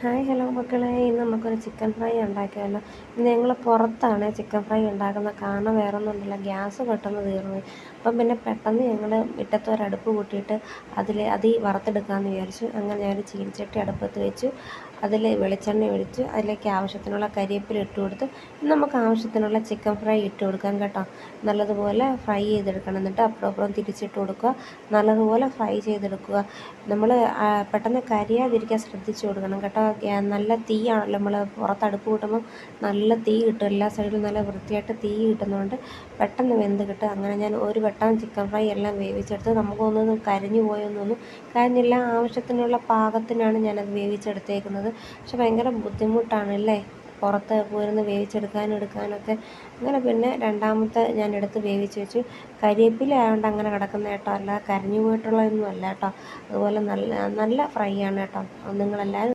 Hi hello മക്കളെ, ഇന്ന് നമുക്കൊരു ചിക്കൻ ഫ്രൈ ഉണ്ടാക്കിയാലോ. ഇന്ന് ഞങ്ങൾ പുറത്താണ് ചിക്കൻ ഫ്രൈ ഉണ്ടാക്കുന്നത്. കാരണം വേറെ ഒന്നുമില്ല, ഗ്യാസ് പെട്ടെന്ന് തീർന്നു. അപ്പം പിന്നെ പെട്ടെന്ന് ഞങ്ങൾ മുറ്റത്ത് ഒരടുപ്പ് കൂട്ടിയിട്ട് അതിൽ വറുത്തെടുക്കാമെന്ന് വിചാരിച്ചു. അങ്ങനെ ഞാൻ ചീനിച്ചട്ടി അടുപ്പത്ത് വെച്ച് അതിൽ വെളിച്ചെണ്ണ ഒഴിച്ച് അതിലേക്ക് ആവശ്യത്തിനുള്ള കരിവേപ്പില ഇട്ട് കൊടുത്ത് നമുക്ക് ആവശ്യത്തിനുള്ള ചിക്കൻ ഫ്രൈ ഇട്ട് കൊടുക്കാം കേട്ടോ. നല്ലതുപോലെ ഫ്രൈ ചെയ്തെടുക്കണം. എന്നിട്ട് അപ്പുറം തിരിച്ചിട്ട് കൊടുക്കുക. നല്ലതുപോലെ ഫ്രൈ ചെയ്തെടുക്കുക. നമ്മൾ പെട്ടെന്ന് കരിയാതിരിക്കാൻ ശ്രദ്ധിച്ച് കൊടുക്കണം കേട്ടോ. നല്ല തീയാണല്ലോ, നമ്മൾ പുറത്ത് അടുപ്പ് കൂട്ടുമ്പോൾ നല്ല തീ കിട്ടും. എല്ലാ സൈഡിലും നല്ല വൃത്തിയായിട്ട് തീ കിട്ടുന്നതുകൊണ്ട് പെട്ടെന്ന് വെന്ത് കിട്ടും. അങ്ങനെ ഞാൻ ഒരു വട്ടം ചിക്കൻ ഫ്രൈ എല്ലാം വേവിച്ചെടുത്ത് നമുക്കൊന്നും കരിഞ്ഞു പോയൊന്നും കഴിഞ്ഞില്ല. ആവശ്യത്തിനുള്ള പാകത്തിനാണ് ഞാനത് വേവിച്ചെടുത്തേക്കുന്നത്. പക്ഷെ ഭയങ്കര ബുദ്ധിമുട്ടാണല്ലേ പുറത്ത് പോയിരുന്ന് വേവിച്ചെടുക്കാനും എടുക്കാനൊക്കെ. അങ്ങനെ പിന്നെ രണ്ടാമത്തെ ഞാൻ എടുത്ത് വേവിച്ച് വെച്ചു. കരിവേപ്പില ആയതുകൊണ്ട് അങ്ങനെ കിടക്കുന്ന കേട്ടോ, അല്ല കരിഞ്ഞു പോയിട്ടുള്ളതൊന്നും അല്ല കേട്ടോ. അതുപോലെ നല്ല ഫ്രൈ ആണ് കേട്ടോ. നിങ്ങളെല്ലാവരും